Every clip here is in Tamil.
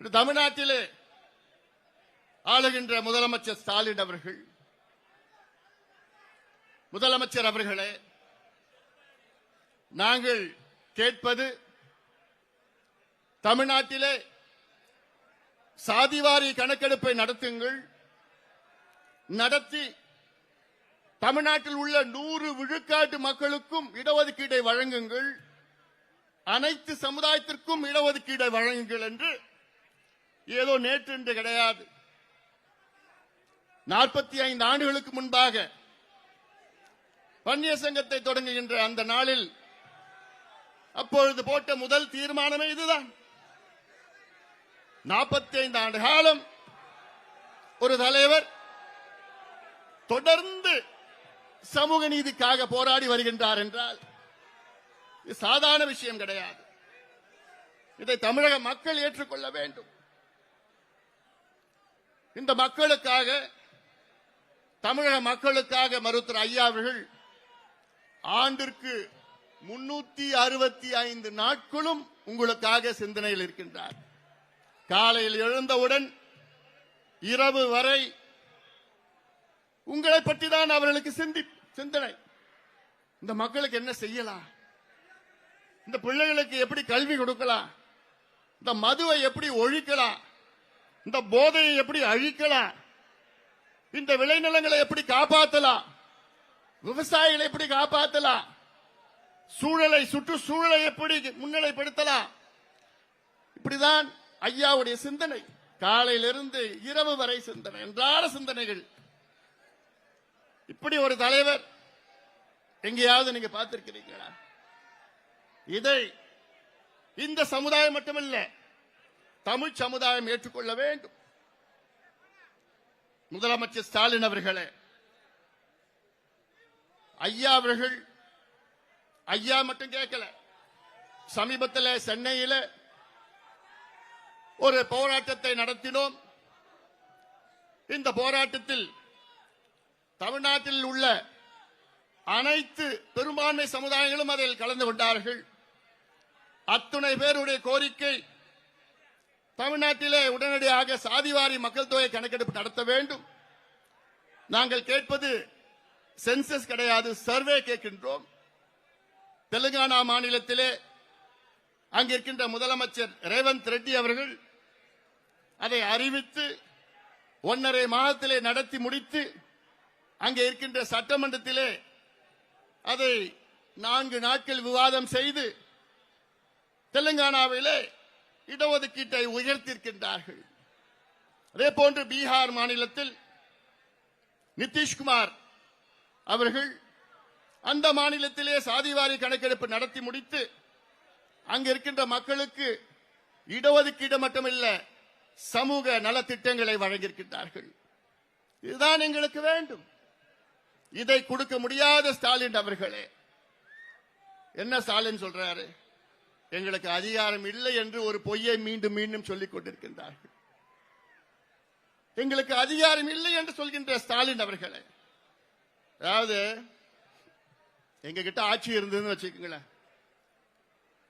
தமிழ்நாட்டிலே ஆளுகின்ற முதலமைச்சர் ஸ்டாலின் அவர்கள், முதலமைச்சர் அவர்களே, நாங்கள் கேட்பது தமிழ்நாட்டிலே சாதிவாரி கணக்கெடுப்பை நடத்துங்கள், நடத்தி தமிழ்நாட்டில் உள்ள 100 விழுக்காட்டு மக்களுக்கும் இடஒதுக்கீடை வழங்குங்கள், அனைத்து சமுதாயத்திற்கும் இடஒதுக்கீடை வழங்குங்கள் என்று ஏதோ நேற்று என்று கிடையாது. 45 ஆண்டுகளுக்கு முன்பாக வன்னியர் சங்கத்தை தொடங்குகின்ற அந்த நாளில் அப்பொழுது போட்ட முதல் தீர்மானமே இதுதான். 45 ஆண்டு காலம் ஒரு தலைவர் தொடர்ந்து சமூக நீதிக்காக போராடி வருகின்றார் என்றால் இது சாதாரண விஷயம் கிடையாது. இதை தமிழக மக்கள் ஏற்றுக்கொள்ள வேண்டும். இந்த மக்களுக்காக, தமிழக மக்களுக்காக மருத்துவர் ஐயா அவர்கள் ஆண்டிற்கு 365 நாட்களும் உங்களுக்காக சிந்தனையில் இருக்கின்றார். காலையில் எழுந்தவுடன் இரவு வரை உங்களை பற்றி தான் அவர்களுக்கு சிந்தனை. இந்த மக்களுக்கு என்ன செய்யலாம், இந்த பிள்ளைகளுக்கு எப்படி கல்வி கொடுக்கலாம், இந்த மதுவை எப்படி ஒழிக்கலாம், இந்த போதையை எப்படி அழிக்கலாம், இந்த விளைநிலங்களை எப்படி காப்பாற்றலாம், விவசாயிகளை எப்படி காப்பாற்றலாம், சூழலை, சுற்றுச்சூழலை எப்படி முன்னிலைப்படுத்தலாம். இப்படிதான் ஐயாவுடைய சிந்தனை. காலையிலிருந்து இரவு வரை சிந்தனை, என்றான சிந்தனைகள். இப்படி ஒரு தலைவர் எங்கேயாவது நீங்க பார்த்திருக்கிறீங்களா? இதை இந்த சமுதாயம் மட்டுமல்ல, தமிழ் சமுதாயம் ஏற்றுக்கொள்ள வேண்டும். முதலமைச்சர் ஸ்டாலின் அவர்களே, ஐயா அவர்கள், ஐயா மட்டும் கேட்கல, சமீபத்தில் சென்னையில் ஒரு போராட்டத்தை நடத்தினோம். இந்த போராட்டத்தில் தமிழ்நாட்டில் உள்ள அனைத்து பெரும்பான்மை சமுதாயங்களும் அதில் கலந்து கொண்டார்கள். அத்துணை பேருடைய கோரிக்கை, தமிழ்நாட்டிலே உடனடியாக சாதிவாரி மக்கள் தொகை கணக்கெடுப்பு நடத்த வேண்டும். நாங்கள் கேட்பது சென்சஸ் கிடையாது, சர்வே கேட்கின்றோம். தெலுங்கானா மாநிலத்திலே அங்கிருக்கின்ற முதலமைச்சர் ரேவந்த் ரெட்டி அவர்கள் அதை அறிவித்து 1.5 மாதத்திலே நடத்தி முடித்து அங்கே இருக்கின்ற சட்டமன்றத்திலே அதை 4 நாட்கள் விவாதம் செய்து தெலுங்கானாவிலே இடஒதுக்கீட்டை உயர்த்தியிருக்கின்றார்கள். அதே போன்று பீகார் மாநிலத்தில் நிதிஷ்குமார் அவர்கள் அந்த மாநிலத்திலே சாதிவாரி கணக்கெடுப்பு நடத்தி முடித்து அங்க இருக்கின்ற மக்களுக்கு இடஒதுக்கீடு மட்டுமல்ல, சமூக நலத்திட்டங்களை வழங்கியிருக்கின்றார்கள். இதுதான் எங்களுக்கு வேண்டும். இதை கொடுக்க முடியாத ஸ்டாலின் அவர்களே, என்ன ஸ்டாலின் சொல்றாரு? எங்களுக்கு அதிகாரம் இல்லை என்று ஒரு பொய்யை மீண்டும் மீண்டும் சொல்லிக் கொண்டிருக்கின்றார்கள். எங்களுக்கு அதிகாரம் இல்லை என்று சொல்கின்ற ஸ்டாலின் அவர்களே, அதாவது எங்க கிட்ட ஆட்சி இருந்ததுன்னு வச்சுக்கோங்களேன்,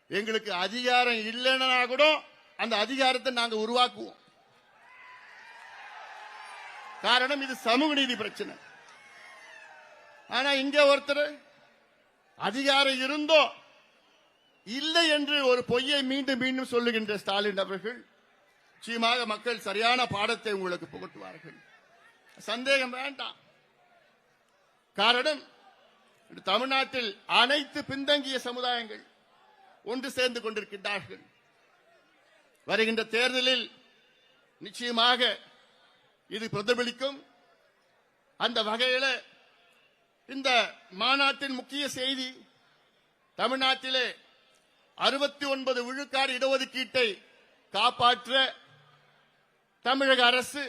எங்களுக்கு அதிகாரம் இல்லைன்னா கூட அந்த அதிகாரத்தை நாங்க உருவாக்குவோம். காரணம் இது சமூக நீதி பிரச்சனை. ஆனா இங்க ஒருத்தர் அதிகாரம் இருந்தோ இல்லை என்று ஒரு பொய்யை மீண்டும் மீண்டும் சொல்லுகின்ற ஸ்டாலின் அவர்கள், நிச்சயமாக மக்கள் சரியான பாடத்தை உங்களுக்கு புகட்டுவார்கள், சந்தேகம் வேண்டாம். காரணம் தமிழ்நாட்டில் அனைத்து பின்தங்கிய சமுதாயங்கள் ஒன்று சேர்ந்து கொண்டிருக்கின்றார்கள். வருகின்ற தேர்தலில் நிச்சயமாக இது பிரதிபலிக்கும். அந்த வகையில் இந்த மாநாட்டின் முக்கிய செய்தி, தமிழ்நாட்டிலே 69 விழுக்காடு இடஒதுக்கீட்டை காப்பாற்ற தமிழக அரசு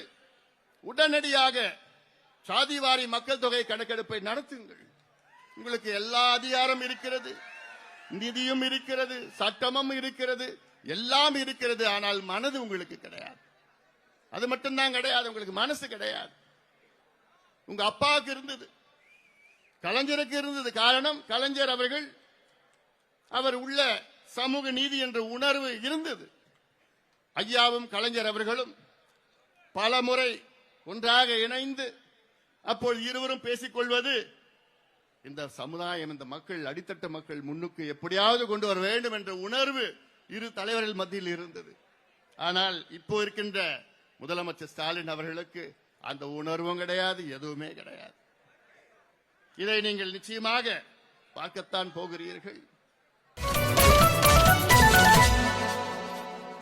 உடனடியாக சாதிவாரி மக்கள் தொகை கணக்கெடுப்பை நடத்துங்கள். உங்களுக்கு எல்லா அதிகாரம் இருக்கிறது, நிதியும் இருக்கிறது, சட்டமும் இருக்கிறது, எல்லாம் இருக்கிறது. ஆனால் மனது உங்களுக்கு கிடையாது. அது மட்டும்தான் கிடையாது, உங்களுக்கு மனசு கிடையாது. உங்க அப்பாவுக்கு இருந்தது, கலைஞருக்கு இருந்தது. காரணம், கலைஞர் அவர்கள், அவர் உள்ள சமூக நீதி என்ற உணர்வு இருந்தது. ஐயாவும் கலைஞர் அவர்களும் பல முறை ஒன்றாக இணைந்து அப்போது இருவரும் பேசிக்கொள்வது இந்த சமுதாயம், இந்த மக்கள், அடித்தட்ட மக்கள் முன்னுக்கு எப்படியாவது கொண்டு வர வேண்டும் என்ற உணர்வு இரு தலைவர்கள் மத்தியில் இருந்தது. ஆனால் இப்போ இருக்கின்ற முதலமைச்சர் ஸ்டாலின் அவர்களுக்கு அந்த உணர்வும் கிடையாது, எதுவுமே கிடையாது. இதை நீங்கள் நிச்சயமாக பார்க்கத்தான் போகிறீர்கள்.